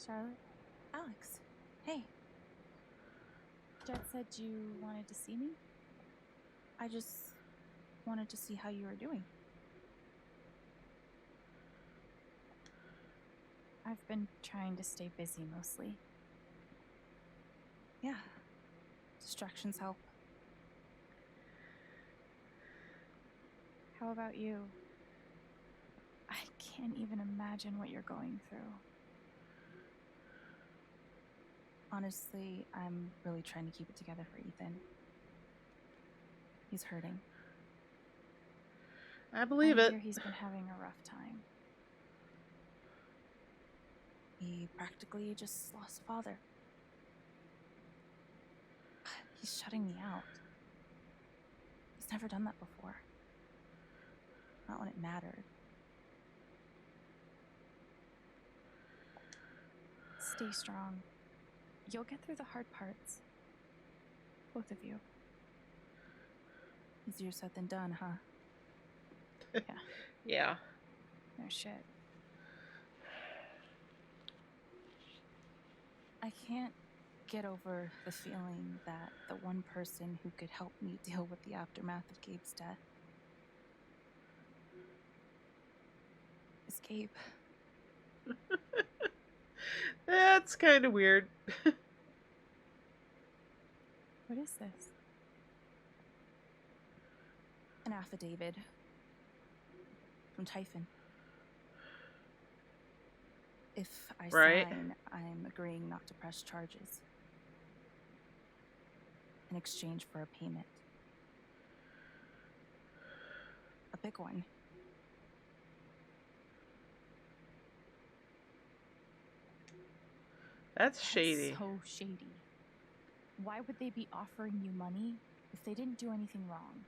Charlotte? Alex. Hey. Jed said you wanted to see me? I just wanted to see how you were doing. I've been trying to stay busy mostly. Yeah. Distractions help. How about you? I can't even imagine what you're going through. Honestly, I'm really trying to keep it together for Ethan. He's hurting. I believe I it. hear he's been having a rough time. He practically just lost a father. He's shutting me out. He's never done that before. Not when it mattered. Stay strong. You'll get through the hard parts. Both of you. Easier said than done, huh? Yeah. Yeah. No shit. I can't get over the feeling that the one person who could help me deal with the aftermath of Gabe's death is Gabe. That's kind of weird. What is this? An affidavit from Typhon. If I Right. sign, I'm agreeing not to press charges in exchange for a payment. A big one. That's shady. So shady. Why would they be offering you money if they didn't do anything wrong?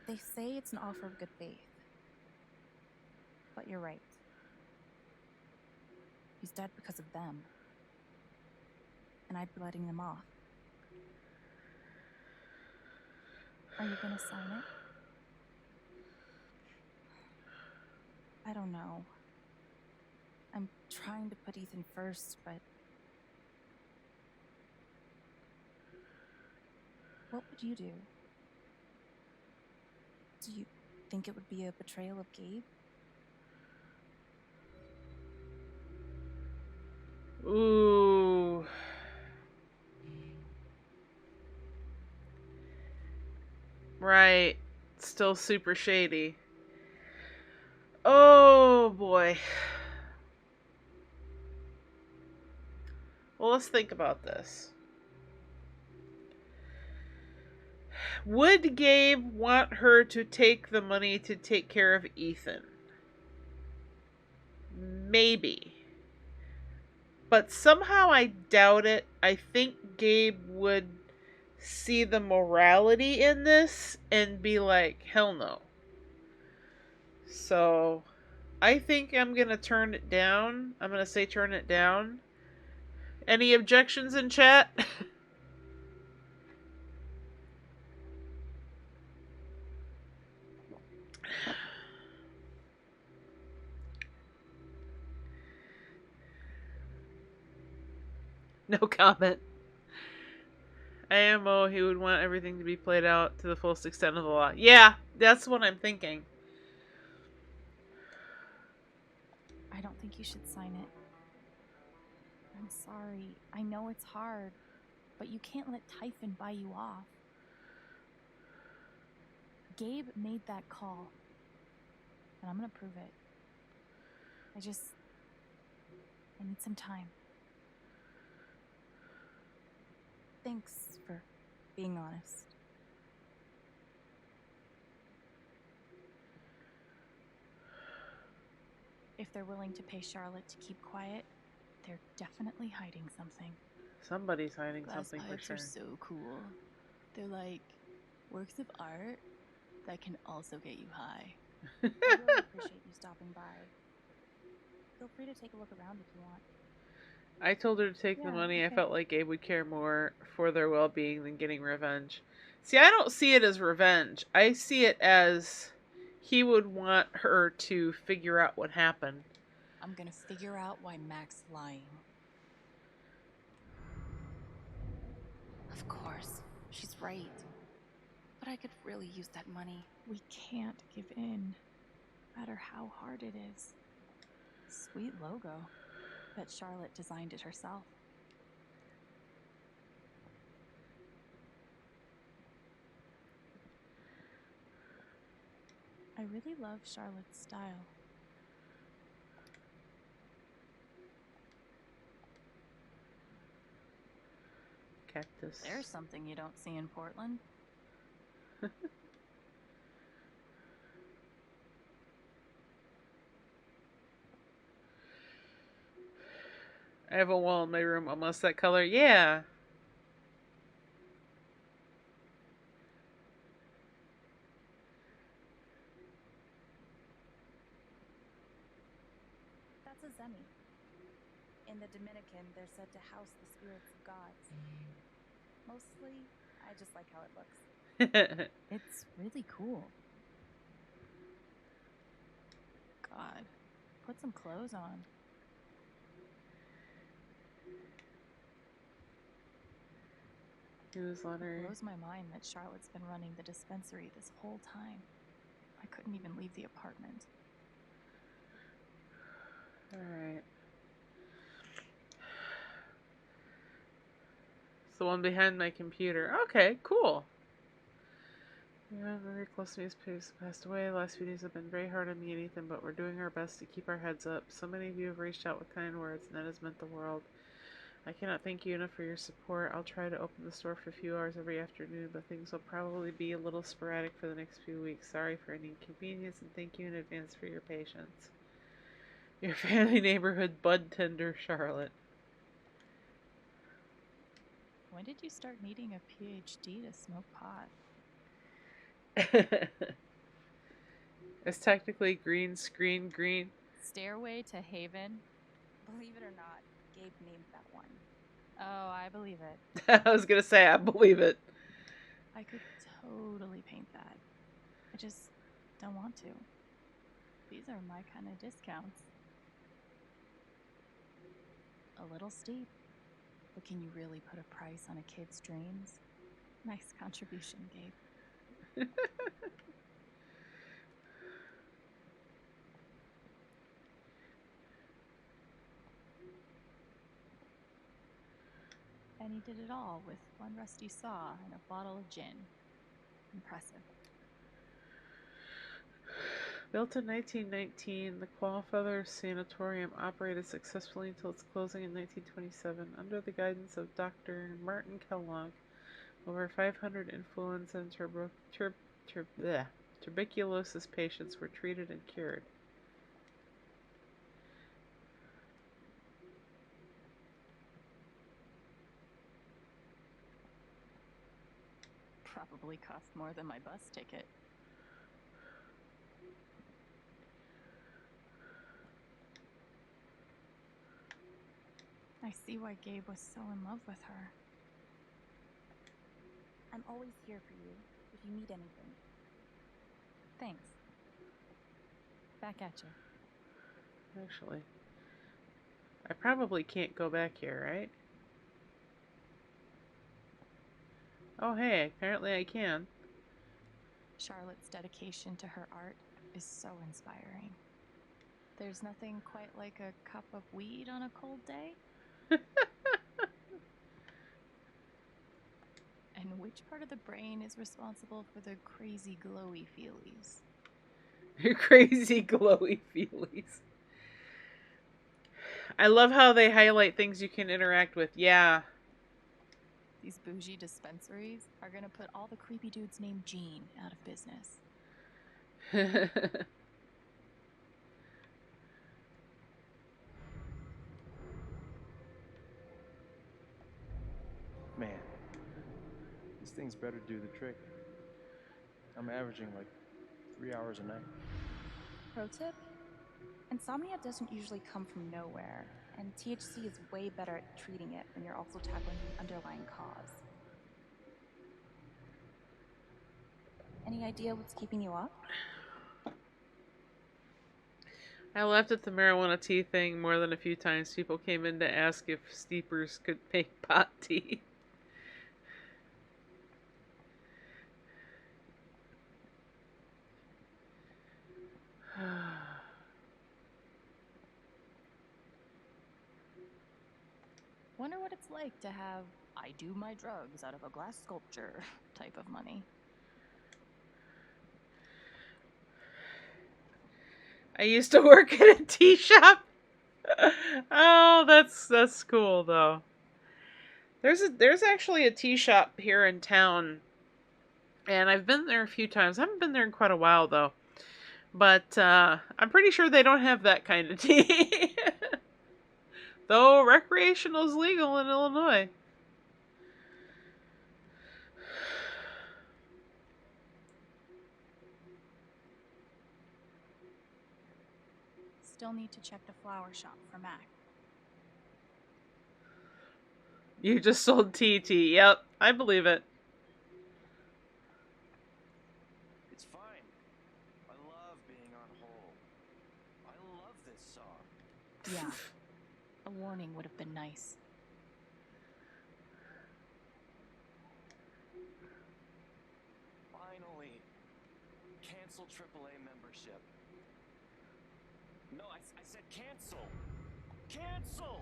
They say it's an offer of good faith. But you're right. He's dead because of them. And I'd be letting them off. Are you gonna sign it? I don't know. I'm trying to put Ethan first, but... What would you do? Do you think it would be a betrayal of Gabe? Ooh. Right. Still super shady. Oh boy. Well, let's think about this. Would Gabe want her to take the money to take care of Ethan? Maybe. But somehow I doubt it. I think Gabe would see the morality in this and be like, hell no. So I think I'm going to turn it down. I'm going to say turn it down. Any objections in chat? No comment. IMO, he would want everything to be played out to the fullest extent of the law. Yeah, that's what I'm thinking. I don't think you should sign it. I'm sorry. I know it's hard, but you can't let Typhon buy you off. Gabe made that call, and I'm gonna prove it. I need some time. Thanks for being honest. If they're willing to pay Charlotte to keep quiet, they're definitely hiding something. Somebody's hiding Glass something for pipes sure. are so cool. They're like works of art that can also get you high. I really appreciate you stopping by. Feel free to take a look around if you want. I told her to take the Yeah, money. I okay. felt like Gabe would care more for their well-being than getting revenge. See, I don't see it as revenge. I see it as he would want her to figure out what happened. I'm gonna figure out why Mac's lying. Of course, she's right. But I could really use that money. We can't give in, no matter how hard it is. Sweet logo. Bet Charlotte designed it herself. I really love Charlotte's style. Cactus. There's something you don't see in Portland. I have a wall in my room almost that color. Yeah. That's a zemi. In the Dominican, they're said to house the spirits of gods. Mostly, I just like how it looks. It's really cool. God, put some clothes on. Newsletter. It blows my mind that Charlotte's been running the dispensary this whole time. I couldn't even leave the apartment. Alright. It's the one behind my computer. Okay, cool. Yeah, very close to me has passed away. The last few days have been very hard on me and Ethan, but we're doing our best to keep our heads up. So many of you have reached out with kind words, and that has meant the world. I cannot thank you enough for your support. I'll try to open the store for a few hours every afternoon, but things will probably be a little sporadic for the next few weeks. Sorry for any inconvenience, and thank you in advance for your patience. Your family neighborhood bud tender, Charlotte. When did you start needing a PhD to smoke pot? It's technically green screen green. Stairway to Haven? Believe it or not, Gabe named that one. Oh, I believe it. I was gonna say, I believe it. I could totally paint that. I just don't want to. These are my kind of discounts. A little steep, but can you really put a price on a kid's dreams? Nice contribution, Gabe. And he did it all with one rusty saw and a bottle of gin. Impressive. Built in 1919, the Qualfeather Sanatorium operated successfully until its closing in 1927 under the guidance of Dr. Martin Kellogg. Over 500 influenza and tuberculosis patients were treated and cured. Probably cost more than my bus ticket. I see why Gabe was so in love with her. I'm always here for you if you need anything. Thanks. Back at you. Actually, I probably can't go back here, right? Oh, hey, apparently I can. Charlotte's dedication to her art is so inspiring. There's nothing quite like a cup of weed on a cold day. And which part of the brain is responsible for the crazy glowy feelies? Your crazy glowy feelies. I love how they highlight things you can interact with. Yeah. These bougie dispensaries are gonna put all the creepy dudes named Gene out of business. Man, these things better do the trick. I'm averaging like 3 hours a night. Pro tip? Insomnia doesn't usually come from nowhere, and THC is way better at treating it when you're also tackling the underlying cause. Any idea what's keeping you up? I laughed at the marijuana tea thing more than a few times. People came in to ask if steepers could make pot tea. Wonder what it's like to have I do my drugs out of a glass sculpture type of money. I used to work at a tea shop. Oh, that's cool though. There's actually a tea shop here in town, and I've been there a few times. I haven't been there in quite a while though, but I'm pretty sure they don't have that kind of tea. Though recreational is legal in Illinois. Still need to check the flower shop for Mac. You just sold TT. Yep, I believe it. It's fine. I love being on hold. I love this song. Yeah. A warning would have been nice. Finally. Cancel AAA membership. No, I said cancel. Cancel!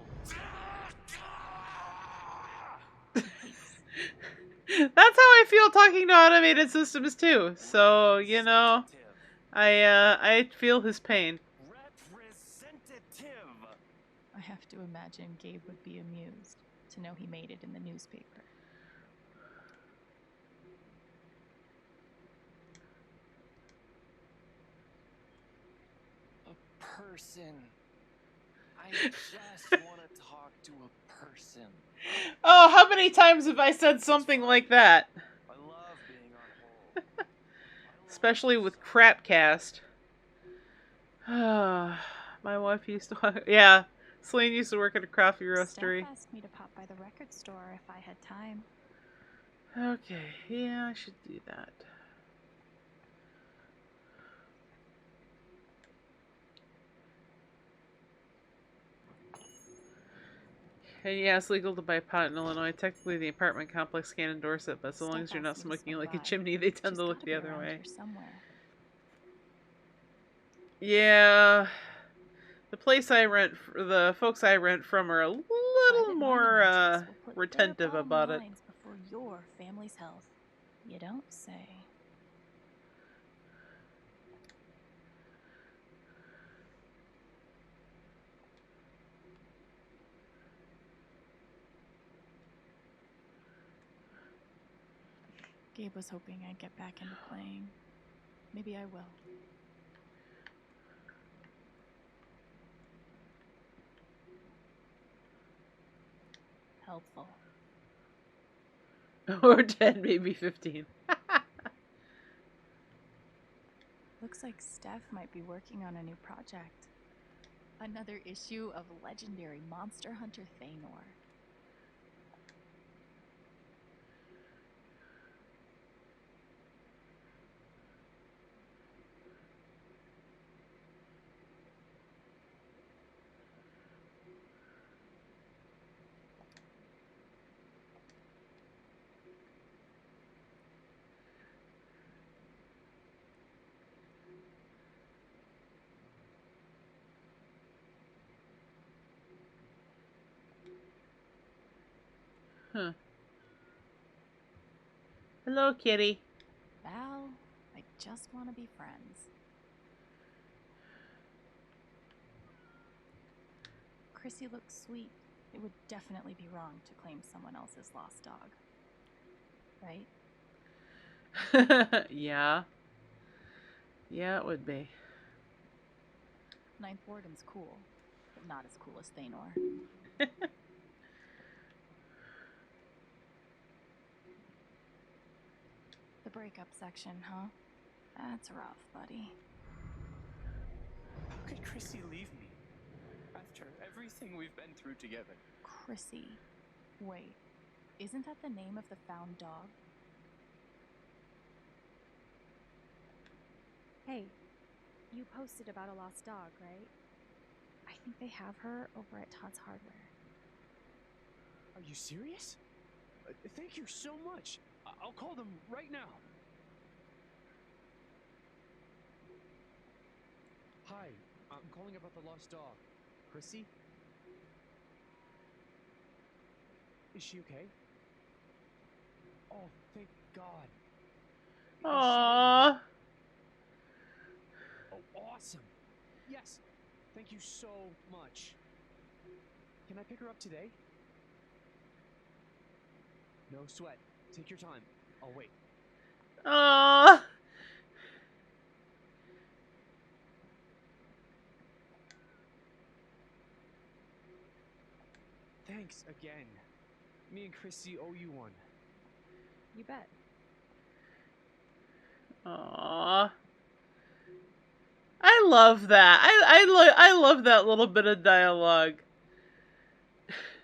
That's how I feel talking to automated systems too. So, you know, I feel his pain. Representative. I have to imagine Gabe would be amused to know he made it in the newspaper. A person. I just want to talk to a person. Oh, how many times have I said something like that? I love being on hold. Especially with Crapcast. My wife used to... Yeah, Celine used to work at a coffee roastery. Steph asked me to pop by the record store if I had time. Okay, yeah, I should do that. And yeah, it's legal to buy pot in Illinois. Technically, the apartment complex can't endorse it, but so long as you're not smoking like a chimney, they tend to look the other way. Yeah, the place I rent, the folks I rent from are a little more retentive about it. Before your family's health, you don't say. Gabe was hoping I'd get back into playing. Maybe I will. Helpful. Or 10, maybe 15. Looks like Steph might be working on a new project. Another issue of legendary monster hunter Thanor. Huh. Hello, kitty. Val, I just want to be friends. Chrissy looks sweet. It would definitely be wrong to claim someone else's lost dog. Right? Yeah. Yeah, it would be. Ninth Warden's cool, but not as cool as Thanor. The breakup section, huh? That's rough, buddy. How could Chrissy leave me? After everything we've been through together. Chrissy. Wait, isn't that the name of the found dog? Hey, you posted about a lost dog, right? think they have her over at Todd's Hardware. Are you serious? Thank you so much. I'll call them right now. Hi, I'm calling about the lost dog. Chrissy? Is she okay? Oh, thank God. Is she Aww. Oh, awesome. Yes. Thank you so much. Can I pick her up today? No sweat. Take your time. I'll wait. Aww. Thanks again. Me and Chrissy owe you one. You bet. Aww. I love that. I love that little bit of dialogue.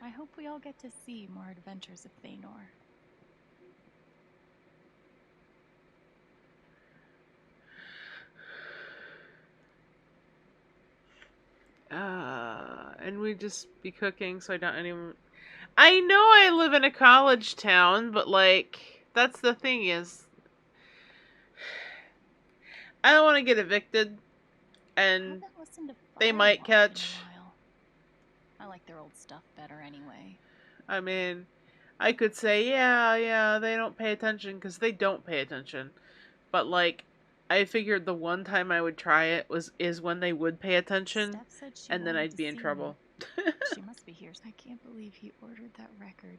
I hope we all get to see more adventures of Thanor. And we just be cooking, so I don't even. I know I live in a college town, but like that's the thing is, I don't want to get evicted, and Haven't listened to they might Firewalk catch. in a while. I like their old stuff better anyway. I mean, I could say yeah, they don't pay attention because they don't pay attention, but like. I figured the one time I would try it is when they would pay attention, Steph said she and then wanted I'd to be in see trouble. me. She must be here. I can't believe he ordered that record.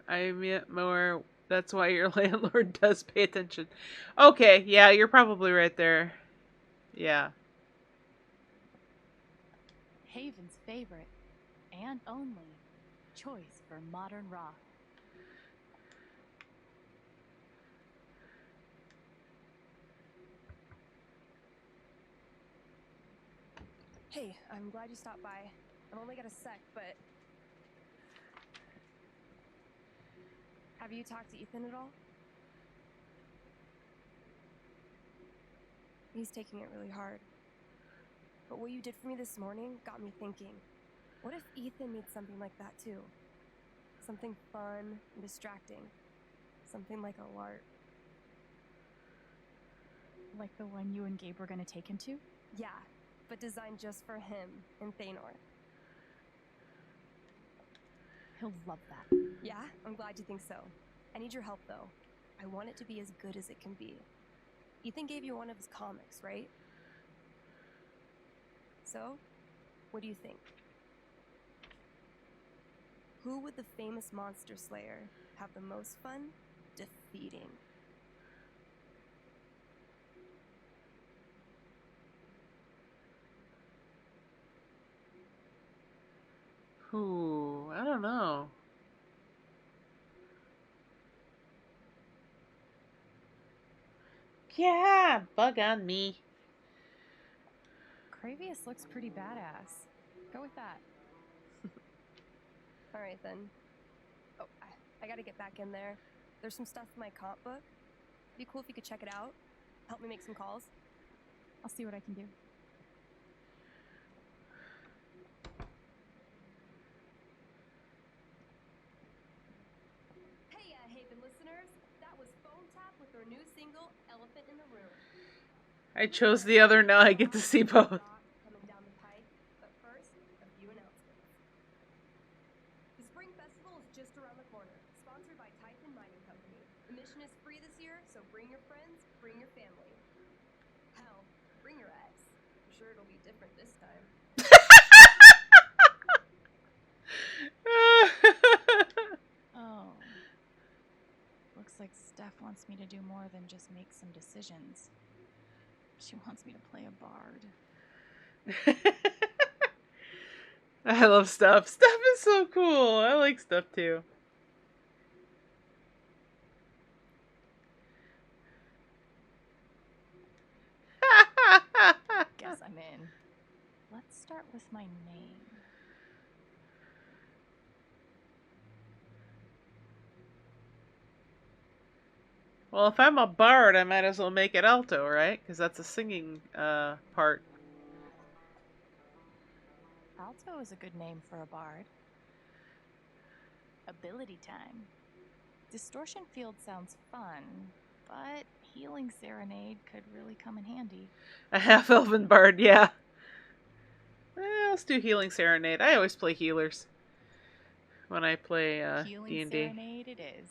I mean, more. That's why your landlord does pay attention. Okay, yeah, you're probably right there. Yeah. Haven's favorite and only choice for modern rock. Hey, I'm glad you stopped by. I've only got a sec, but... Have you talked to Ethan at all? He's taking it really hard. But what you did for me this morning got me thinking. What if Ethan needs something like that too? Something fun and distracting. Something like a LARP. Like the one you and Gabe were gonna take him to? Yeah, but designed just for him and Thanor. He'll love that. Yeah, I'm glad you think so. I need your help though. I want it to be as good as it can be. Ethan gave you one of his comics, right? So, what do you think? Who would the famous monster slayer have the most fun defeating? Ooh, I don't know. Yeah, bug on me. Cravius looks pretty badass. Go with that. All right then. Oh, I gotta get back in there. There's some stuff in my comp book. It'd be cool if you could check it out. Help me make some calls. I'll see what I can do. Hey, Haven listeners. That was Phone Tap with their new single, Elephant in the Room. I chose the other, now I get to see both. Coming down the pike, but first, a few announcements. The Spring Festival is just around the corner, sponsored by Typhon Mining Company. Admission is free this year, so bring your friends, bring your family. Hell, bring your ex. I'm sure it'll be different this time. Oh. Looks like Steph wants me to do more than just make some decisions. She wants me to play a bard. I love Steph. Steph is so cool. I like Steph too. Guess I'm in. Let's start with my name. Well, if I'm a bard, I might as well make it alto, right? Because that's a singing part. Alto is a good name for a bard. Ability time. Distortion Field sounds fun, but Healing Serenade could really come in handy. A half-elven bard, yeah. Let's do Healing Serenade. I always play healers when I play Healing D&D. Serenade it is.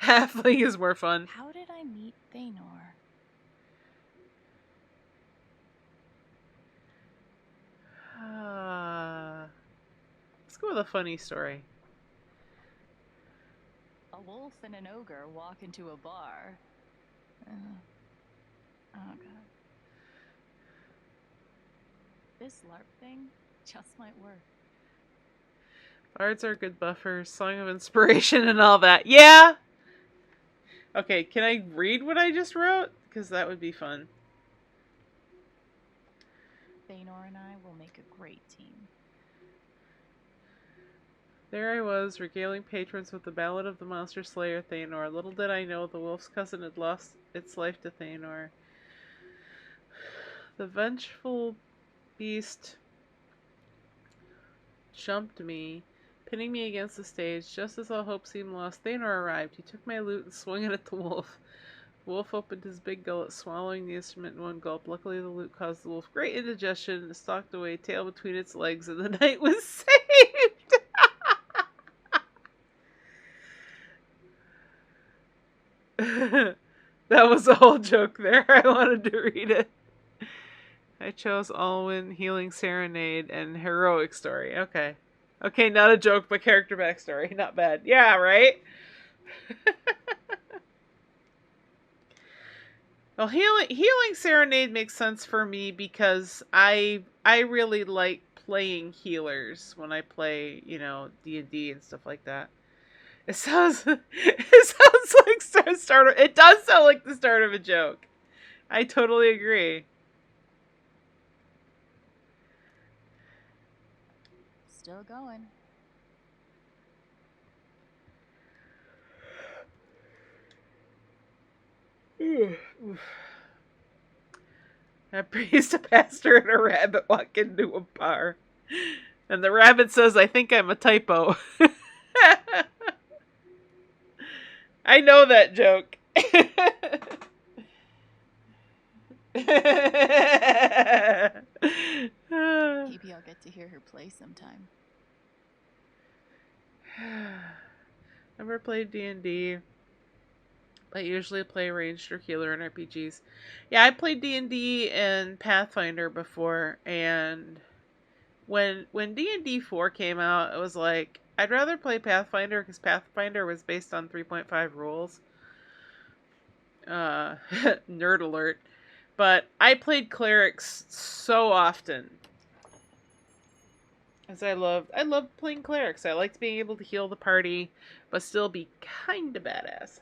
Halfling is more fun. How did I meet Thanor? Let's go with a funny story. A wolf and an ogre walk into a bar. Oh god. This LARP thing just might work. Bards are good buffers, Song of Inspiration and all that. Yeah! Okay, can I read what I just wrote? Because that would be fun. Thanor and I will make a great team. There I was, regaling patrons with the ballad of the monster slayer Thanor. Little did I know the wolf's cousin had lost its life to Thanor. The vengeful beast jumped me, pinning me against the stage. Just as all hope seemed lost, Thanor arrived. He took my lute and swung it at the wolf. The wolf opened his big gullet, swallowing the instrument in one gulp. Luckily, the lute caused the wolf great indigestion and stalked away, tail between its legs, and the night was saved! That was the whole joke there. I wanted to read it. I chose Alwyn, Healing Serenade, and Heroic Story. Okay. Okay, not a joke, but character backstory. Not bad. Yeah, right? Well, Healing Serenade makes sense for me because I really like playing healers when I play, D&D and stuff like that. It sounds like it does sound like the start of a joke. I totally agree. Still going. A priest, a pastor, and a rabbit walk into a bar. And the rabbit says, I think I'm a typo. I know that joke. Maybe I'll get to hear her play sometime. Never played D&D. I usually play ranged or healer in RPGs. Yeah, I played D&D and Pathfinder before, and when D&D 4 came out, it was like, I'd rather play Pathfinder because Pathfinder was based on 3.5 rules. Nerd alert. But I played clerics so often. As I loved playing clerics. I liked being able to heal the party, but still be kinda badass.